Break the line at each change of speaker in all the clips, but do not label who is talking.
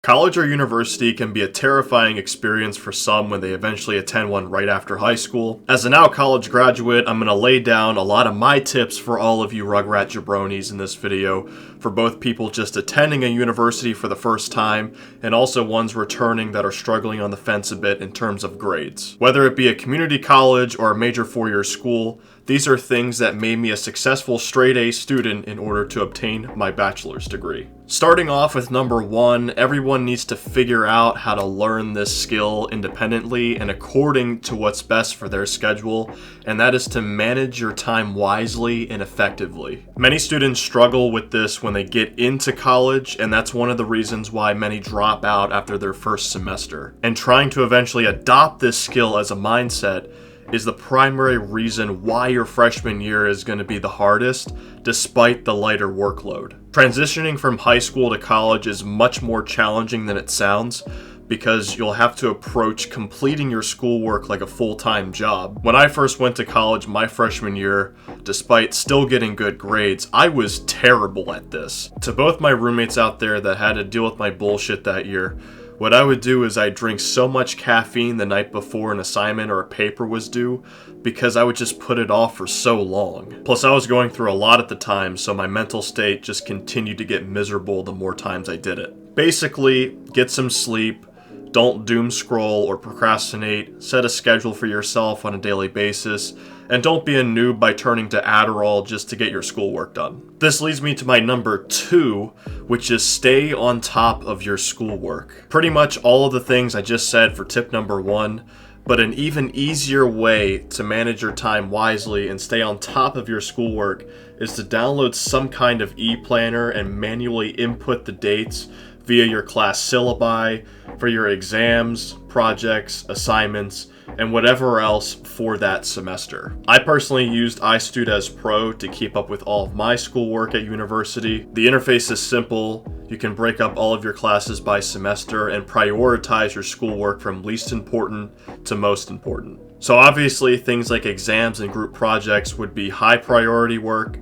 College or university can be a terrifying experience for some when they eventually attend one right after high school. As a now college graduate, I'm going to lay down a lot of my tips for all of you Rugrat jabronis in this video, for both people just attending a university for the first time and also ones returning that are struggling on the fence a bit in terms of grades. Whether it be a community college or a major four-year school, these are things that made me a successful straight A student in order to obtain my bachelor's degree. Starting off with number one, everyone needs to figure out how to learn this skill independently and according to what's best for their schedule, and that is to manage your time wisely and effectively. Many students struggle with this when they get into college, and that's one of the reasons why many drop out after their first semester. And trying to eventually adopt this skill as a mindset is the primary reason why your freshman year is going to be the hardest, despite the lighter workload. Transitioning from high school to college is much more challenging than it sounds, because you'll have to approach completing your schoolwork like a full-time job. When I first went to college my freshman year, despite still getting good grades, I was terrible at this. To both my roommates out there that had to deal with my bullshit that year, what I would do is I'd drink so much caffeine the night before an assignment or a paper was due because I would just put it off for so long. Plus I was going through a lot at the time, so my mental state just continued to get miserable the more times I did it. Basically, get some sleep, don't doom scroll or procrastinate, set a schedule for yourself on a daily basis, and don't be a noob by turning to Adderall just to get your schoolwork done. This leads me to my number two, which is stay on top of your schoolwork. Pretty much all of the things I just said for tip number one, but an even easier way to manage your time wisely and stay on top of your schoolwork is to download some kind of e-planner and manually input the dates via your class syllabi for your exams, projects, assignments, and whatever else for that semester. I personally used iStudEs Pro to keep up with all of my schoolwork at university. The interface is simple. You can break up all of your classes by semester and prioritize your schoolwork from least important to most important. So obviously things like exams and group projects would be high priority work,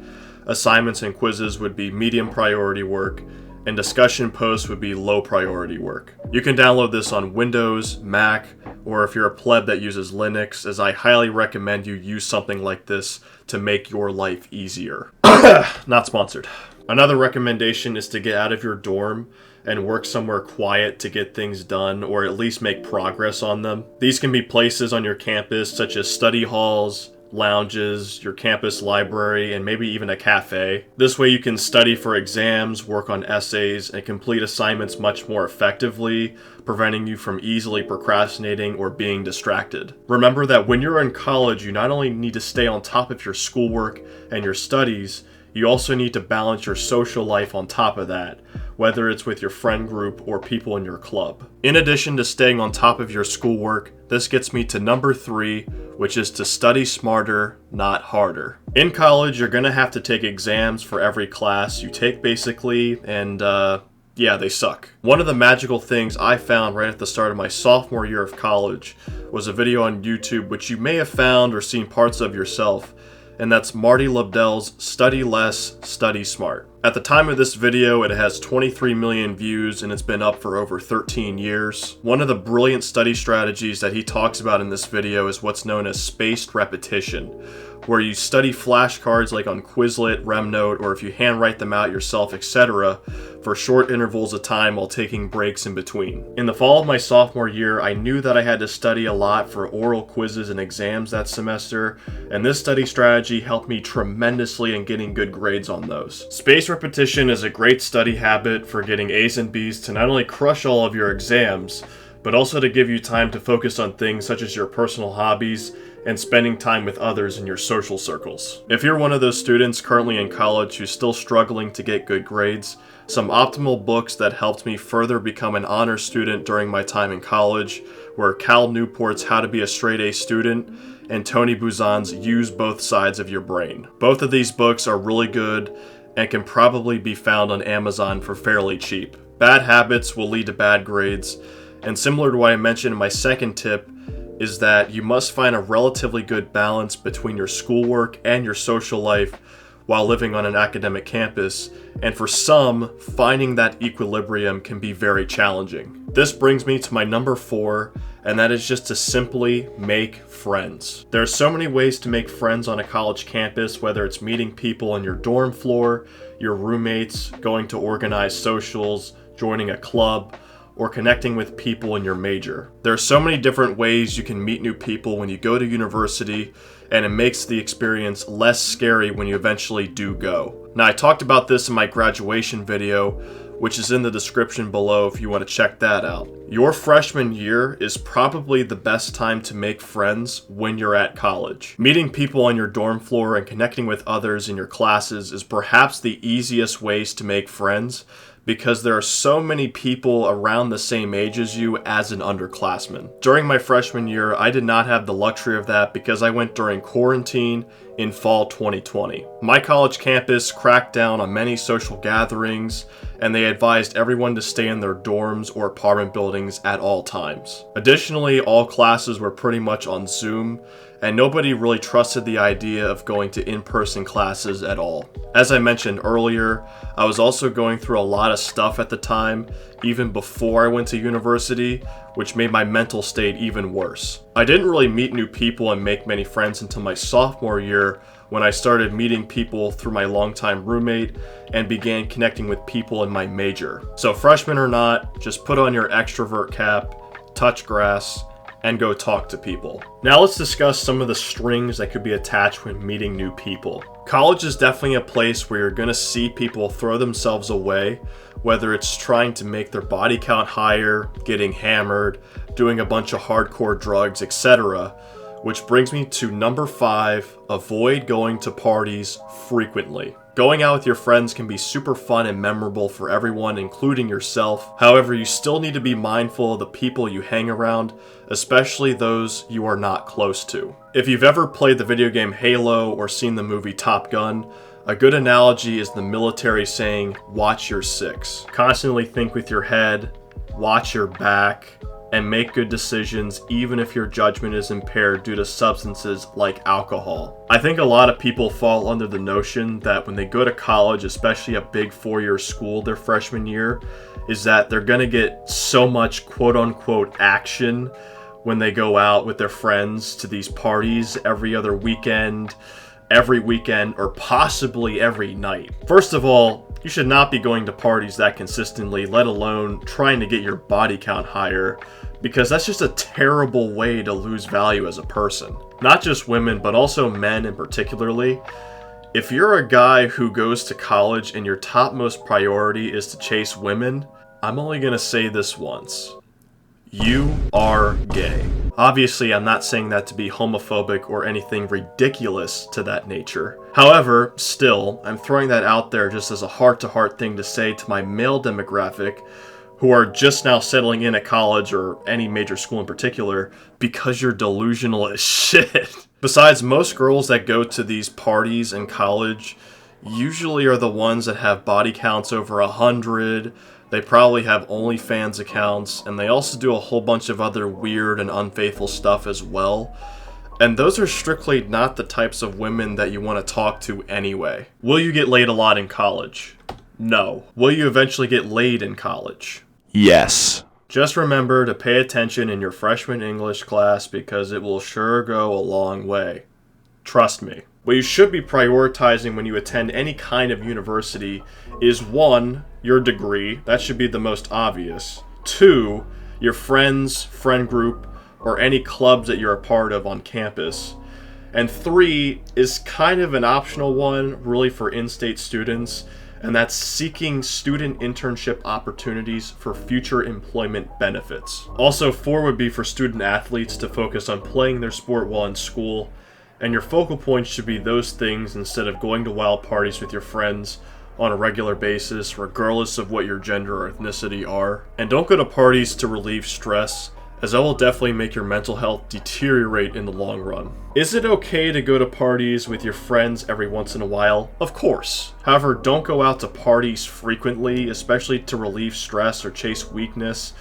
assignments and quizzes would be medium priority work, and discussion posts would be low priority work. You can download this on Windows, Mac, or if you're a pleb that uses Linux, as I highly recommend you use something like this to make your life easier. Not sponsored. Another recommendation is to get out of your dorm and work somewhere quiet to get things done, or at least make progress on them. These can be places on your campus such as study halls, lounges, your campus library, and maybe even a cafe. This way you can study for exams, work on essays, and complete assignments much more effectively, preventing you from easily procrastinating or being distracted. Remember that when you're in college, you not only need to stay on top of your schoolwork and your studies, you also need to balance your social life on top of that, whether it's with your friend group or people in your club. In addition to staying on top of your schoolwork, this gets me to number three, which is to study smarter, not harder. In college, you're gonna have to take exams for every class you take basically, and yeah, they suck. One of the magical things I found right at the start of my sophomore year of college was a video on YouTube which you may have found or seen parts of yourself, and that's Marty Lobdell's Study Less, Study Smart. At the time of this video, it has 23 million views and it's been up for over 13 years. One of the brilliant study strategies that he talks about in this video is what's known as spaced repetition, where you study flashcards like on Quizlet, Remnote, or if you handwrite them out yourself, etc., for short intervals of time while taking breaks in between. In the fall of my sophomore year, I knew that I had to study a lot for oral quizzes and exams that semester, and this study strategy helped me tremendously in getting good grades on those. Spaced repetition is a great study habit for getting A's and B's to not only crush all of your exams, but also to give you time to focus on things such as your personal hobbies and spending time with others in your social circles. If you're one of those students currently in college who's still struggling to get good grades, some optimal books that helped me further become an honor student during my time in college were Cal Newport's How to Be a Straight A Student and Tony Buzan's Use Both Sides of Your Brain. Both of these books are really good and can probably be found on Amazon for fairly cheap. Bad habits will lead to bad grades, and similar to what I mentioned in my second tip, is that you must find a relatively good balance between your schoolwork and your social life while living on an academic campus, and for some, finding that equilibrium can be very challenging. This brings me to my number 4, and that is just to simply make friends. There are so many ways to make friends on a college campus, whether it's meeting people on your dorm floor, your roommates, going to organized socials, joining a club, or connecting with people in your major. There are so many different ways you can meet new people when you go to university, and it makes the experience less scary when you eventually do go. Now, I talked about this in my graduation video, which is in the description below if you want to check that out. Your freshman year is probably the best time to make friends when you're at college. Meeting people on your dorm floor and connecting with others in your classes is perhaps the easiest ways to make friends, because there are so many people around the same age as you as an underclassman. During my freshman year, I did not have the luxury of that because I went during quarantine in fall 2020. My college campus cracked down on many social gatherings, and they advised everyone to stay in their dorms or apartment buildings at all times. Additionally, all classes were pretty much on Zoom, and nobody really trusted the idea of going to in-person classes at all. As I mentioned earlier, I was also going through a lot of stuff at the time, even before I went to university, which made my mental state even worse. I didn't really meet new people and make many friends until my sophomore year, when I started meeting people through my longtime roommate and began connecting with people in my major. So freshman or not, just put on your extrovert cap, touch grass, and go talk to people. Now let's discuss some of the strings that could be attached when meeting new people. College is definitely a place where you're gonna see people throw themselves away, whether it's trying to make their body count higher, getting hammered, doing a bunch of hardcore drugs, etc. Which brings me to number 5, avoid going to parties frequently. Going out with your friends can be super fun and memorable for everyone, including yourself. However, you still need to be mindful of the people you hang around, especially those you are not close to. If you've ever played the video game Halo or seen the movie Top Gun, a good analogy is the military saying, watch your 6. Constantly think with your head, watch your back, and make good decisions even if your judgment is impaired due to substances like alcohol. I think a lot of people fall under the notion that when they go to college, especially a big 4-year school their freshman year, is that they're gonna get so much quote-unquote action when they go out with their friends to these parties every other weekend, every weekend, or possibly every night. First of all, you should not be going to parties that consistently, let alone trying to get your body count higher, because that's just a terrible way to lose value as a person. Not just women, but also men in particularly. If you're a guy who goes to college and your topmost priority is to chase women, I'm only gonna say this once. You are gay. Obviously, I'm not saying that to be homophobic or anything ridiculous to that nature. However, still, I'm throwing that out there just as a heart-to-heart thing to say to my male demographic who are just now settling in at college or any major school in particular, because you're delusional as shit. Besides, most girls that go to these parties in college usually are the ones that have body counts over 100, they probably have OnlyFans accounts, and they also do a whole bunch of other weird and unfaithful stuff as well. And those are strictly not the types of women that you want to talk to anyway. Will you get laid a lot in college? No. Will you eventually get laid in college?
Yes.
Just remember to pay attention in your freshman English class because it will sure go a long way. Trust me. What you should be prioritizing when you attend any kind of university is 1, your degree. That should be the most obvious. 2, your friends, friend group, or any clubs that you're a part of on campus. And 3 is kind of an optional one, really for in-state students, and that's seeking student internship opportunities for future employment benefits. Also, 4 would be for student athletes to focus on playing their sport while in school, and your focal points should be those things instead of going to wild parties with your friends on a regular basis, regardless of what your gender or ethnicity are. And don't go to parties to relieve stress, as that will definitely make your mental health deteriorate in the long run. Is it okay to go to parties with your friends every once in a while? Of course. However, don't go out to parties frequently, especially to relieve stress or chase weakness,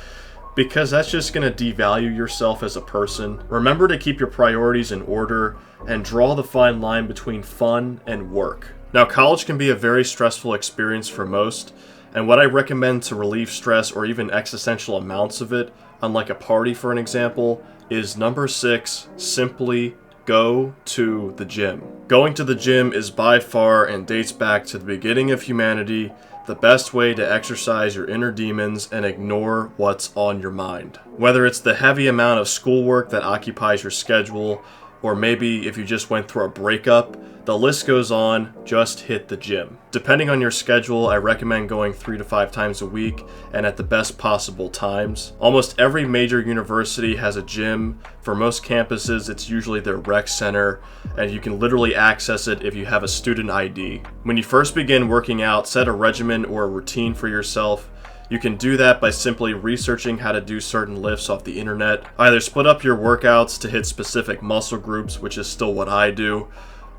because that's just going to devalue yourself as a person. Remember to keep your priorities in order and draw the fine line between fun and work. Now, college can be a very stressful experience for most, and what I recommend to relieve stress or even existential amounts of it, unlike a party for an example, is number 6, simply go to the gym. Going to the gym is by far, and dates back to the beginning of humanity, the best way to exercise your inner demons and ignore what's on your mind. Whether it's the heavy amount of schoolwork that occupies your schedule, or maybe if you just went through a breakup, the list goes on, just hit the gym. Depending on your schedule, I recommend going 3 to 5 times a week and at the best possible times. Almost every major university has a gym. For most campuses, it's usually their rec center, and you can literally access it if you have a student ID. When you first begin working out, set a regimen or a routine for yourself. You can do that by simply researching how to do certain lifts off the internet. Either split up your workouts to hit specific muscle groups, which is still what I do,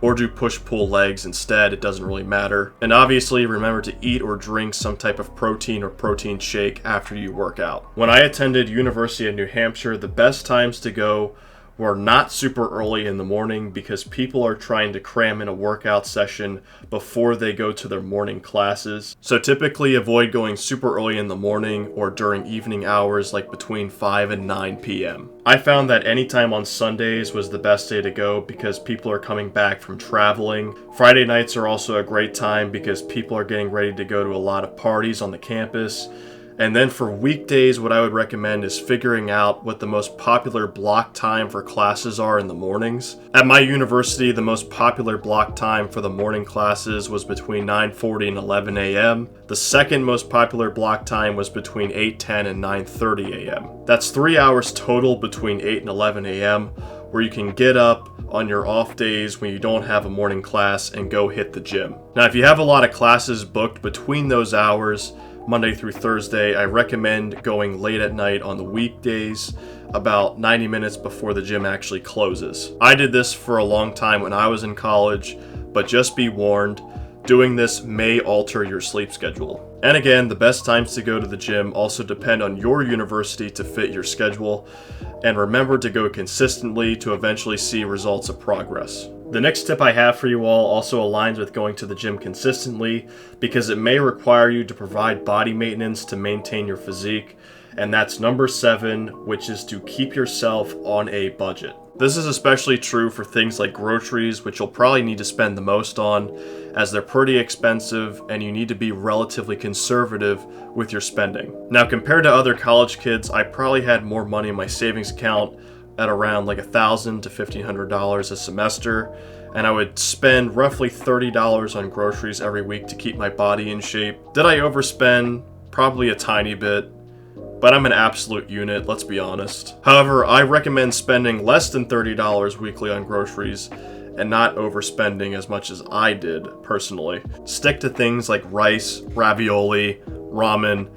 or do push-pull legs instead. It doesn't really matter. And obviously remember to eat or drink some type of protein or protein shake after you work out. When I attended University of New Hampshire, the best times to go were not super early in the morning because people are trying to cram in a workout session before they go to their morning classes. So typically avoid going super early in the morning or during evening hours like between 5 and 9 p.m. I found that anytime on Sundays was the best day to go because people are coming back from traveling. Friday nights are also a great time because people are getting ready to go to a lot of parties on the campus. And then for weekdays, what I would recommend is figuring out what the most popular block time for classes are in the mornings. At my university, the most popular block time for the morning classes was between 9:40 and 11 a.m. The second most popular block time was between 8:10 and 9:30 a.m. That's 3 hours total between 8 and 11 a.m. where you can get up on your off days when you don't have a morning class and go hit the gym. Now, if you have a lot of classes booked between those hours, Monday through Thursday, I recommend going late at night on the weekdays, about 90 minutes before the gym actually closes. I did this for a long time when I was in college, but just be warned, doing this may alter your sleep schedule. And again, the best times to go to the gym also depend on your university to fit your schedule, and remember to go consistently to eventually see results of progress. The next tip I have for you all also aligns with going to the gym consistently because it may require you to provide body maintenance to maintain your physique, and that's number 7, which is to keep yourself on a budget. This is especially true for things like groceries, which you'll probably need to spend the most on, as they're pretty expensive and you need to be relatively conservative with your spending. Now, compared to other college kids, I probably had more money in my savings account at around like $1,000 to $1,500 a semester, and I would spend roughly $30 on groceries every week to keep my body in shape. Did I overspend? Probably a tiny bit, but I'm an absolute unit, let's be honest. However, I recommend spending less than $30 weekly on groceries and not overspending as much as I did personally. Stick to things like rice, ravioli, ramen,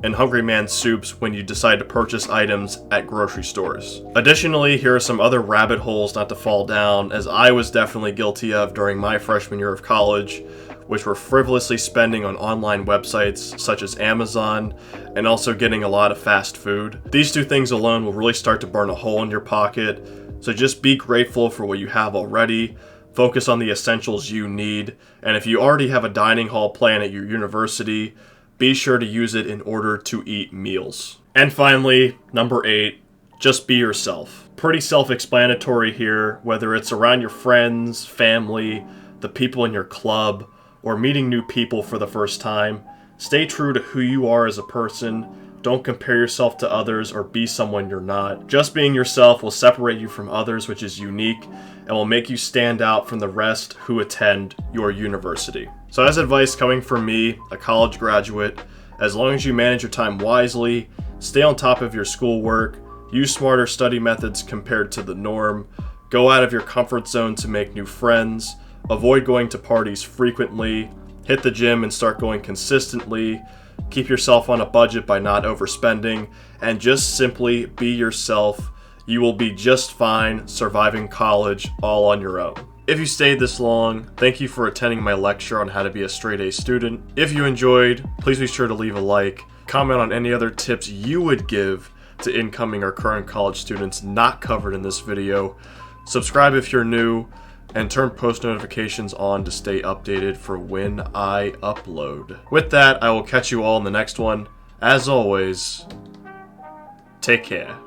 and Hungry Man soups when you decide to purchase items at grocery stores. Additionally, here are some other rabbit holes not to fall down, as I was definitely guilty of during my freshman year of college, which were frivolously spending on online websites such as Amazon and also getting a lot of fast food. These two things alone will really start to burn a hole in your pocket, so just be grateful for what you have already. Focus on the essentials you need, and if you already have a dining hall plan at your university, be sure to use it in order to eat meals. And finally, number 8, just be yourself. Pretty self-explanatory here, whether it's around your friends, family, the people in your club, or meeting new people for the first time. Stay true to who you are as a person. Don't compare yourself to others or be someone you're not. Just being yourself will separate you from others, which is unique, and will make you stand out from the rest who attend your university. So as advice coming from me, a college graduate, as long as you manage your time wisely, stay on top of your schoolwork, use smarter study methods compared to the norm, go out of your comfort zone to make new friends, avoid going to parties frequently, hit the gym and start going consistently, keep yourself on a budget by not overspending, and just simply be yourself. You will be just fine surviving college all on your own. If you stayed this long, thank you for attending my lecture on how to be a straight A student. If you enjoyed, please be sure to leave a like, comment on any other tips you would give to incoming or current college students not covered in this video. Subscribe if you're new. and turn post notifications on to stay updated for when I upload. With that, I will catch you all in the next one. As always, take care.